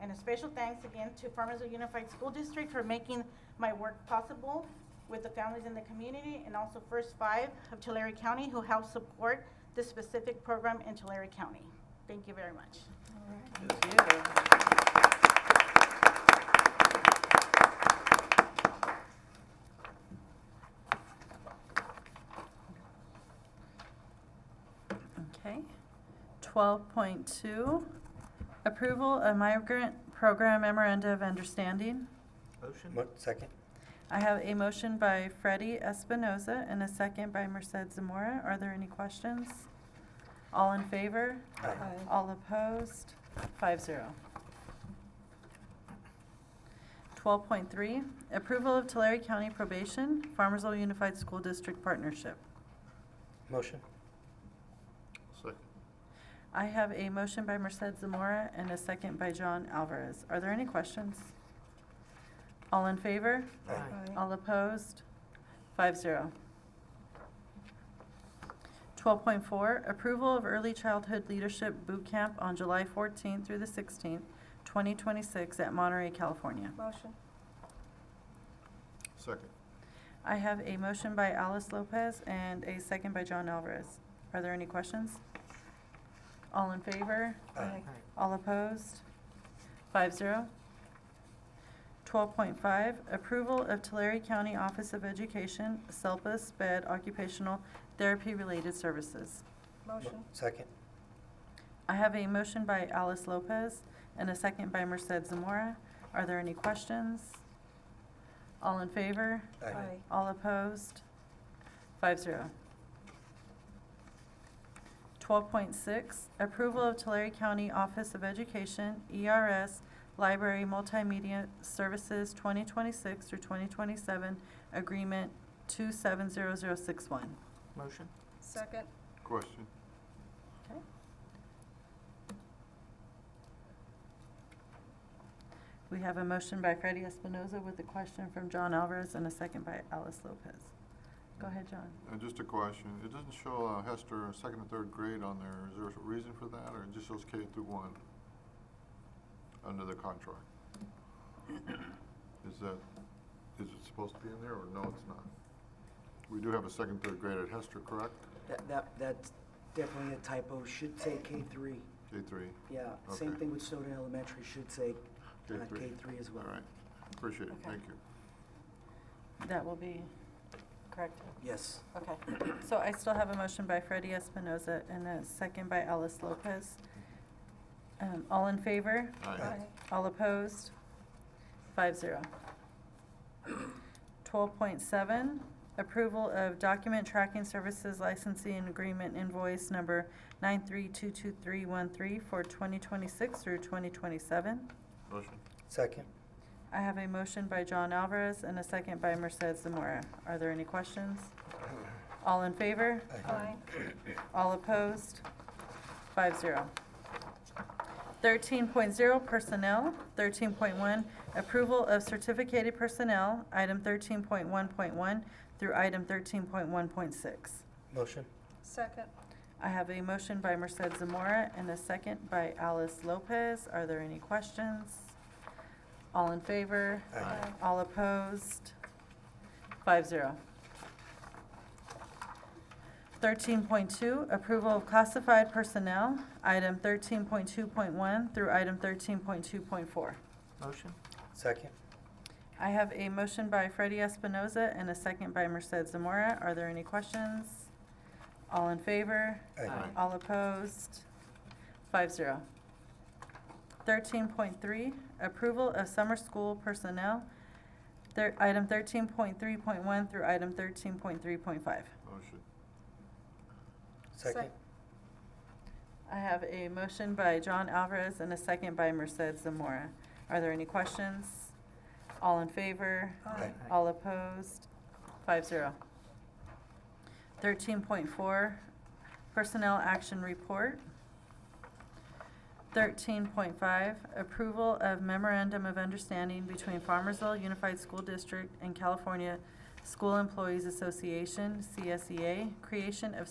And a special thanks again to Farmersville Unified School District for making my work possible with the families in the community, and also First 5 of Tulare County who helped support this specific program in Tulare County. Thank you very much. Okay. 12.2, approval of migrant program memoranda of understanding. Motion. Second. I have a motion by Freddie Espinoza and a second by Merced Zamora. Are there any questions? All in favor? Aye. All opposed? 5-0. 12.3, approval of Tulare County Probation, Farmersville Unified School District Partnership. Motion. Second. I have a motion by Merced Zamora and a second by John Alvarez. Are there any questions? All in favor? Aye. All opposed? 5-0. 12.4, approval of Early Childhood Leadership Boot Camp on July 14th through the 16th, 2026 at Monterey, California. Motion. Second. I have a motion by Alice Lopez and a second by John Alvarez. Are there any questions? All in favor? Aye. All opposed? 5-0. 12.5, approval of Tulare County Office of Education, SELPA SPED Occupational Therapy-Related Services. Motion. Second. I have a motion by Alice Lopez and a second by Merced Zamora. Are there any questions? All in favor? Aye. All opposed? 5-0. 12.6, approval of Tulare County Office of Education, ERS, Library Multimedia Services 2026 through 2027, Agreement 270061. Motion. Second. Question. Okay. We have a motion by Freddie Espinoza with a question from John Alvarez and a second by Alice Lopez. Go ahead, John. Just a question. It doesn't show Hester second and third grade on there. Is there a reason for that, or it just shows K through 1 under the contract? Is it supposed to be in there, or no, it's not? We do have a second, third grade at Hester, correct? That's definitely a typo, should say K3. K3. Yeah, same Okay. thing with Snowden Elementary, should say K3. K3 as well. All right. Appreciate it. Okay. Thank you. That will be corrected. Yes. Okay. So I still have a motion by Freddie Espinoza and a second by Alice Lopez. All in favor? Aye. All opposed? 5-0. 12.7, approval of document tracking services licensing agreement invoice number 9322313 for 2026 through 2027. Motion. Second. I have a motion by John Alvarez and a second by Mercedes Zamora. Are there any questions? All in favor? Aye. All opposed? 5-0. 13.0 Personnel. 13.1 Approval of Certificated Personnel, item 13.1.1 through item 13.1.6. Motion. Second. I have a motion by Mercedes Zamora and a second by Alice Lopez. Are there any questions? All in favor? Aye. All opposed? 5-0. 13.2, approval of classified personnel, item 13.2.1 through item 13.2.4. Motion. Second. I have a motion by Freddie Espinoza and a second by Mercedes Zamora. Are there any questions? All in favor? Aye. All opposed? 5-0. 13.3, approval of summer school personnel, item 13.3.1 through item 13.3.5. Motion. Second. I have a motion by John Alvarez and a second by Mercedes Zamora. Are there any questions? All in favor? Aye. All opposed? 5-0. 13.4, Personnel Action Report. 13.5, approval of memorandum of understanding between Farmersville Unified School District and California School Employees Association, CSEA, creation of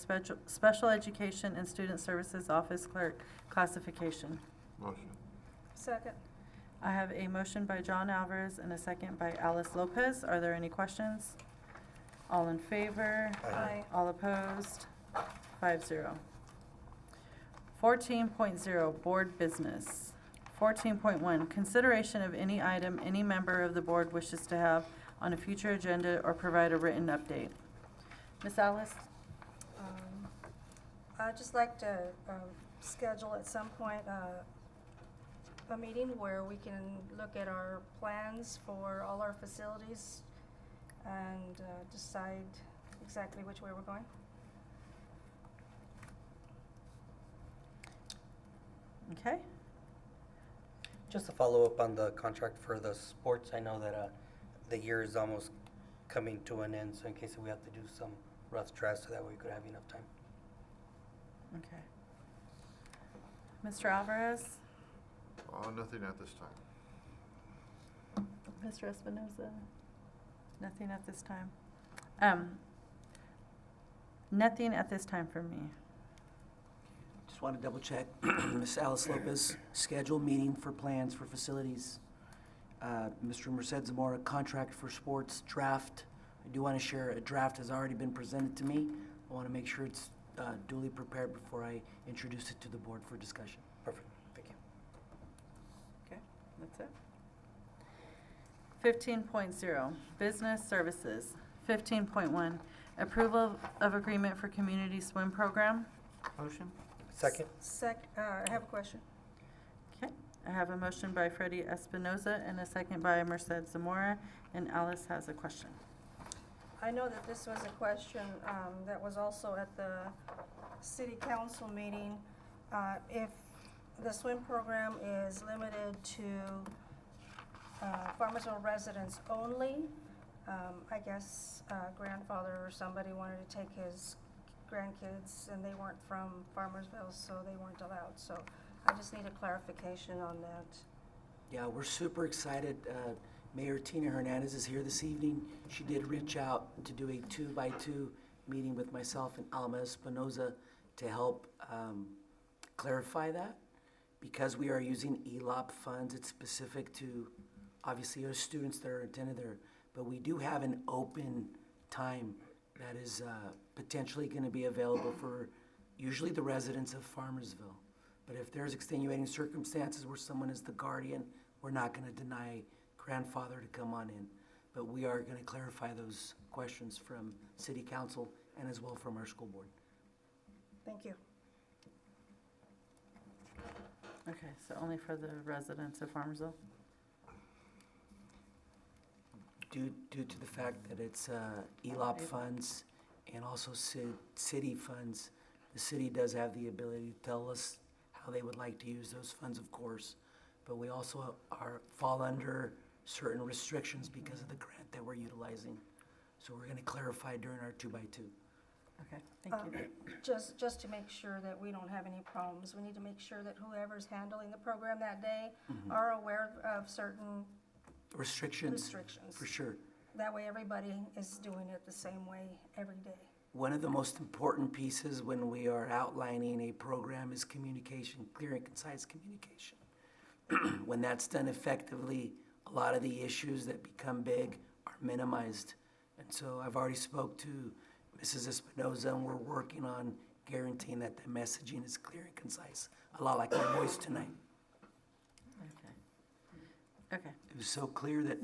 special education and student services office clerk classification. Motion. Second. I have a motion by John Alvarez and a second by Alice Lopez. Are there any questions? All in favor? Aye. All opposed? 5-0. 14.0, Board Business. 14.1, consideration of any item any member of the board wishes to have on a future agenda or provide a written update. Ms. Alice? I'd just like to schedule at some point a meeting where we can look at our plans for all our facilities and decide exactly which way we're going. Okay. Just to follow up on the contract for the sports, I know that the year is almost coming to an end, so in case we have to do some rough drafts, so that way we could have enough time. Okay. Mr. Alvarez? Nothing at this time. Mr. Espinoza? Nothing at this time. Nothing at this time for me. Just want to double check. Ms. Alice Lopez, schedule meeting for plans for facilities. Mr. Mercedes Zamora, contract for sports draft. I do want to share a draft has already been presented to me. I want to make sure it's duly prepared before I introduce it to the board for discussion. Perfect. Thank you. Okay, that's it. 15.0, Business Services. 15.1, approval of agreement for community swim program. Motion. Second. I have a question. Okay, I have a motion by Freddie Espinoza and a second by Merced Zamora, and Alice has a question. I know that this was a question that was also at the city council meeting. If the swim program is limited to Farmersville residents only, I guess grandfather or somebody wanted to take his grandkids and they weren't from Farmersville, so they weren't allowed. So I just need a clarification on that. Yeah, we're super excited. Mayor Tina Hernandez is here this evening. She did reach out to do a 2x2 meeting with myself and Alma Espinoza to help clarify that. Because we are using ELOP funds, it's specific to, obviously, our students that are attending there. But we do have an open time that is potentially going to be available for usually the residents of Farmersville. But if there's extenuating circumstances where someone is the guardian, we're not going to deny grandfather to come on in. But we are going to clarify those questions from city council and as well from our school board. Thank you. Okay, so only for the residents of Farmersville? Due to the fact that it's ELOP funds and also city funds, the city does have the ability to tell us how they would like to use those funds, of course. But we also fall under certain restrictions because of the grant that we're utilizing. So we're gonna clarify during our 2x2. Okay, thank you. Just to make sure that we don't have any problems, we need to make sure that whoever's handling the program that day are aware of certain Restrictions, restrictions. for sure. That way everybody is doing it the same way every day. One of the most important pieces when we are outlining a program is communication, clear and concise communication. When that's done effectively, a lot of the issues that become big are minimized. And so I've already spoke to Mrs. Espinoza, and we're working on guaranteeing that the messaging is clear and concise, a lot like my voice tonight. Okay, It was so clear that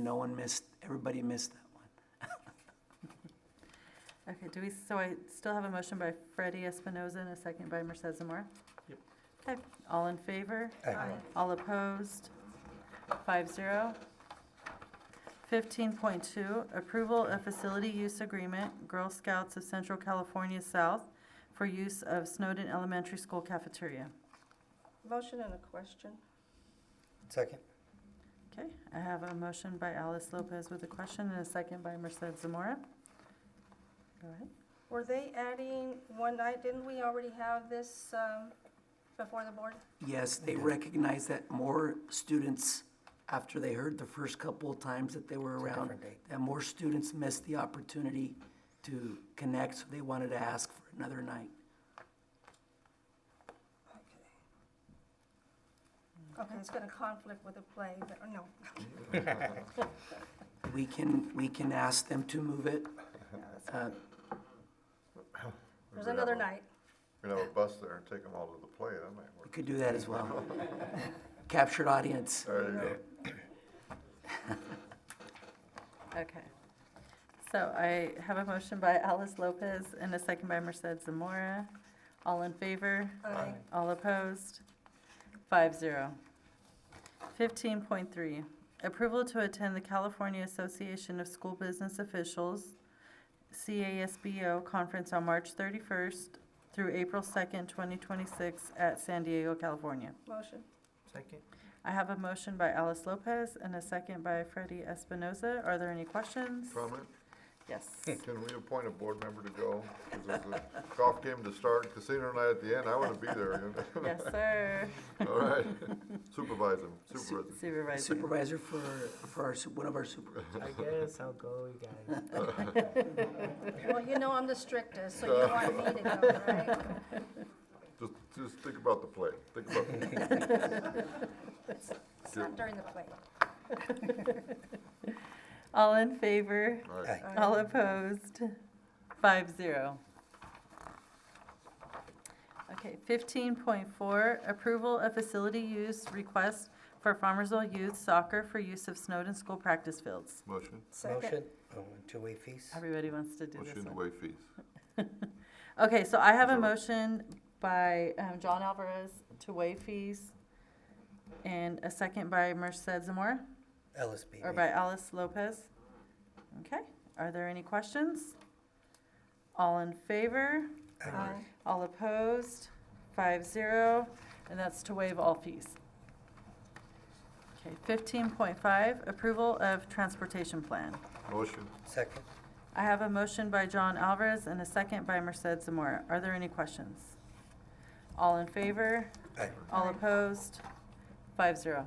everybody missed that one. okay, so I still have a motion by Freddie Espinoza and a second by Merced Zamora? Yep. Okay, all in favor? Aye. All opposed? 5-0. 15.2, approval of facility use agreement, Girl Scouts of Central California South for use of Snowden Elementary School cafeteria. Motion and a question. Second. Okay, I have a motion by Alice Lopez with a question and a second by Merced Zamora. Go ahead. Were they adding one night? Didn't we already have this before the board? Yes, they recognize that more students, after they heard the first couple of times that they were It's a around, different date. that more students missed the opportunity to connect, so they wanted to ask for another night. Okay, it's gonna conflict with the play, but, no. We can ask them to move it. There's another night. We can have a bus there and take them all to the play, that might We work. could do that as well. Captured audience. There you go. Okay. So I have a motion by Alice Lopez and a second by Merced Zamora. All in favor? Aye. All opposed? 5-0. 15.3, approval to attend the California Association of School Business Officials, CASBO, conference on March 31st through April 2nd, 2026 at San Diego, California. Motion. Second. I have a motion by Alice Lopez and a second by Freddie Espinoza. Are there any questions? Comment? Yes. Can we appoint a board member to go? Because there's a golf game to start, casino night at the end, I want to be there. You know? Yes, sir. All right. Supervise them, supervise them. Supervisor. Supervisor for one of our supervisors. I guess I'll go, you guys. Well, you know I'm the strictest, so you want me to go, right? Just think about the play. Think about the play. It's not during the play. All in favor? All right. Aye. All opposed? 5-0. Okay, 15.4, approval of facility use request for Farmersville Youth Soccer for use of Snowden School practice fields. Motion, Second. Motion. Two-way fees. Everybody wants to do this motion to one. waive fees. Okay, so I have a Is there- motion by John Alvarez to waive fees. And a second by Merced Zamora, LSB. or by Alice Lopez. Okay, are there any questions? All in favor? Aye. All opposed? 5-0, and that's to waive all fees. Okay, 15.5, approval of transportation plan. Motion. Second. I have a motion by John Alvarez and a second by Merced Zamora. Are there any questions? All in favor? Aye. All opposed? 5-0.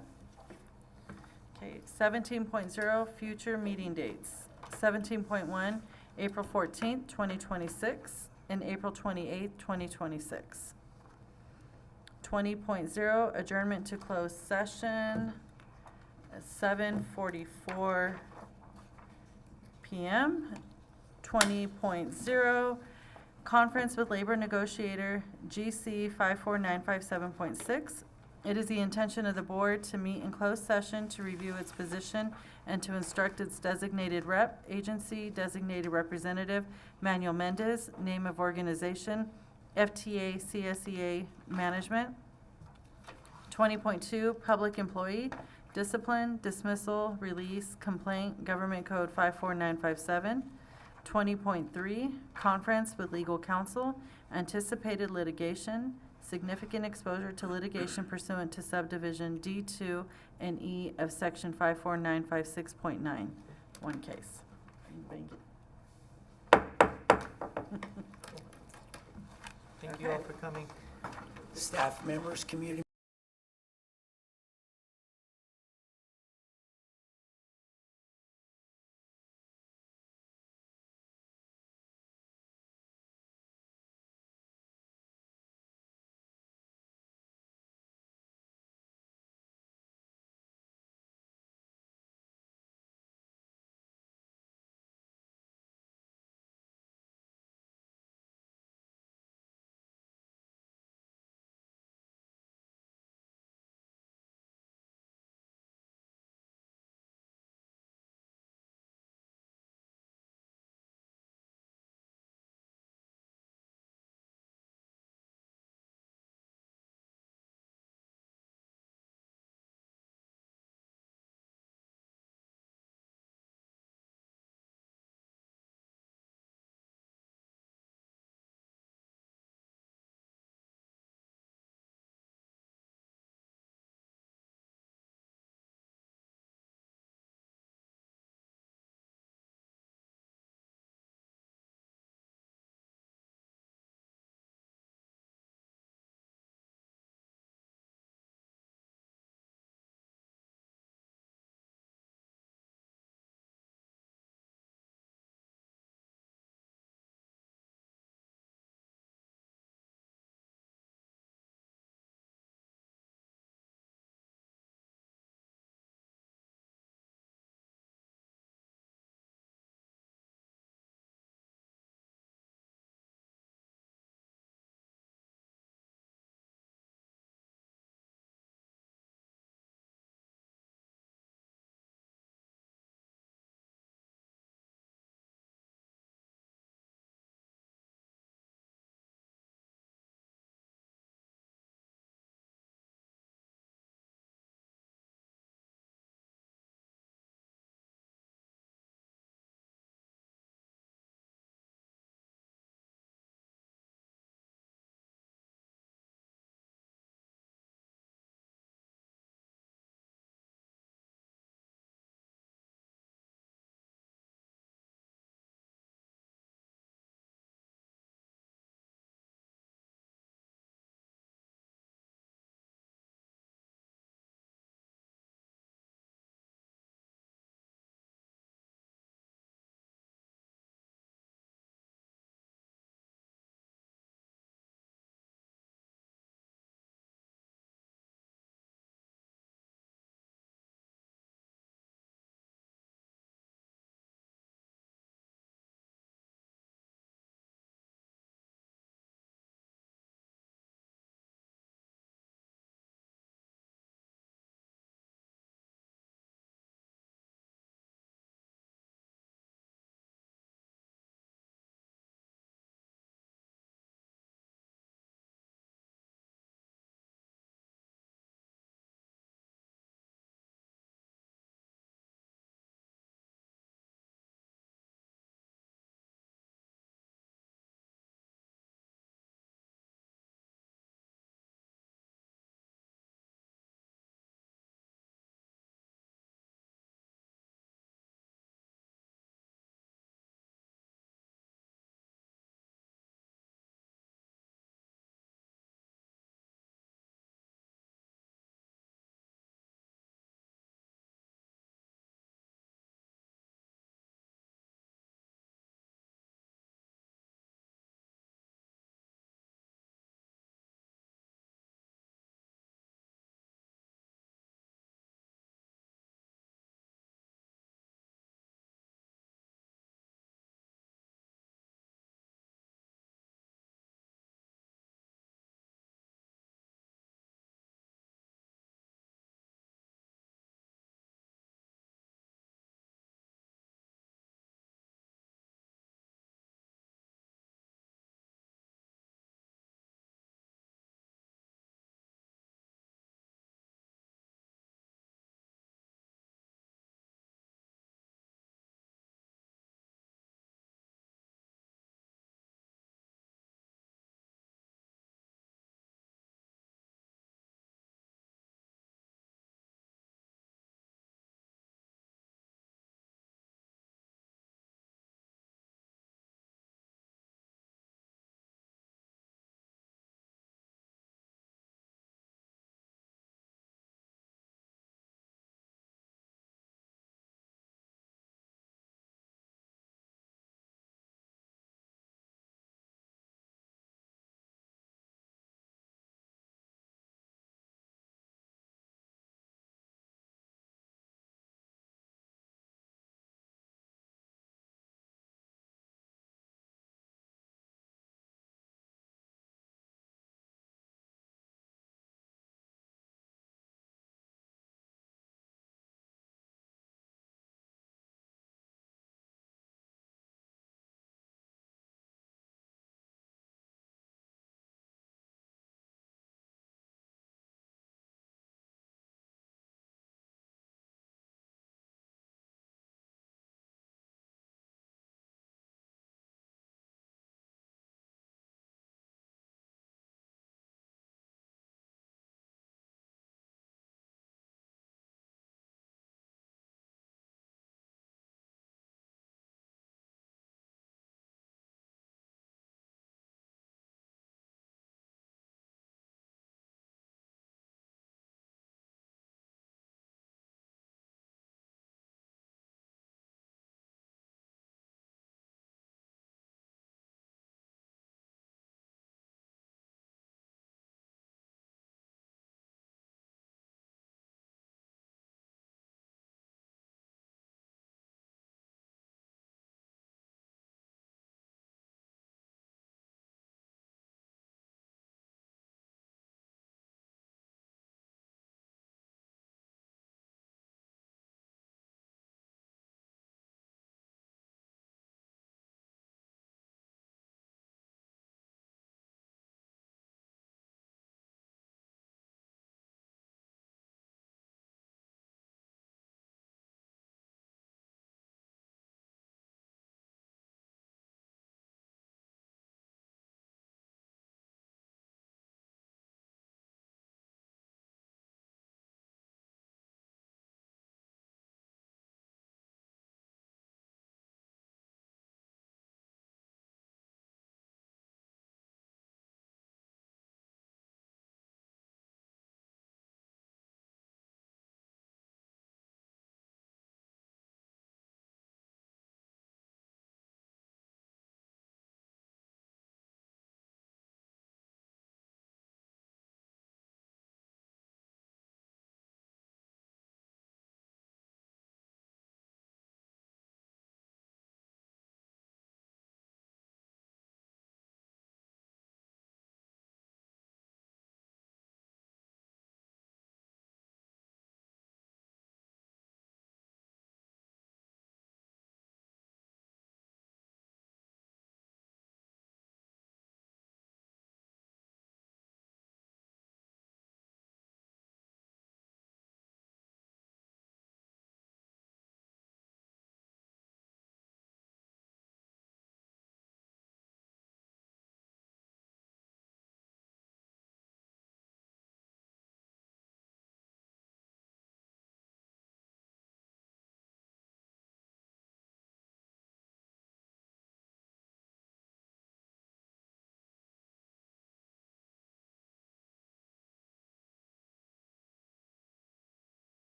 Okay, 17.0, future meeting dates. 17.1, April 14th, 2026, and April 28th, 2026. 20.0, adjournment to closed session at 7:44 p.m. 20.0, conference with labor negotiator GC 54957.6. It is the intention of the board to meet in closed session to review its position and to instruct its designated rep, agency, designated representative, Manuel Mendez, name of organization, FTA CSEA management. 20.2, public employee, discipline, dismissal, release, complaint, Government Code 54957. 20.3, conference with legal counsel, anticipated litigation, significant exposure to litigation pursuant to subdivision D2 and E of section 54956.9. One case. Anybody Thank you all for coming. Staff members, community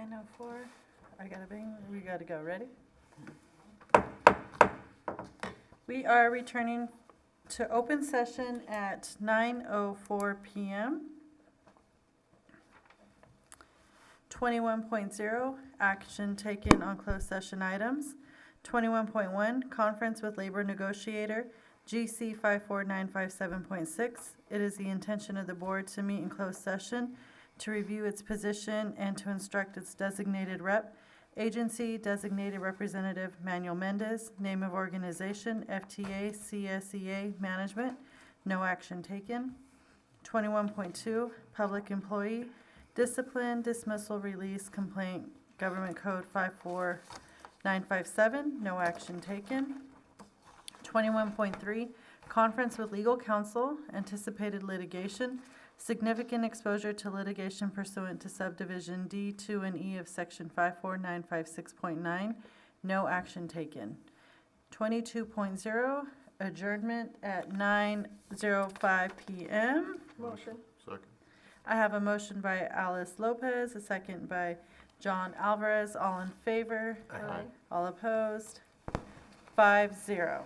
9:04. I gotta bing, we gotta go, ready? We are returning to open session at 9:04 PM. 21.0, action taken on closed session items. 21.1, conference with labor negotiator, GC 54957.6. It is the intention of the board to meet in closed session to review its position and to instruct its designated rep, agency designated representative Manuel Mendez, name of organization FTA CSEA Management, no action taken. 21.2, public employee, discipline, dismissal, release, complaint, Government Code 54957, no action taken. 21.3, conference with legal counsel, anticipated litigation, significant exposure to litigation pursuant to subdivision D2 and E of section 54956.9, no action taken. 22.0, adjournment at 9:05 PM. Motion. Second. I have a motion by Alice Lopez, a second by John Alvarez. All in favor? Aye. All opposed? 5-0.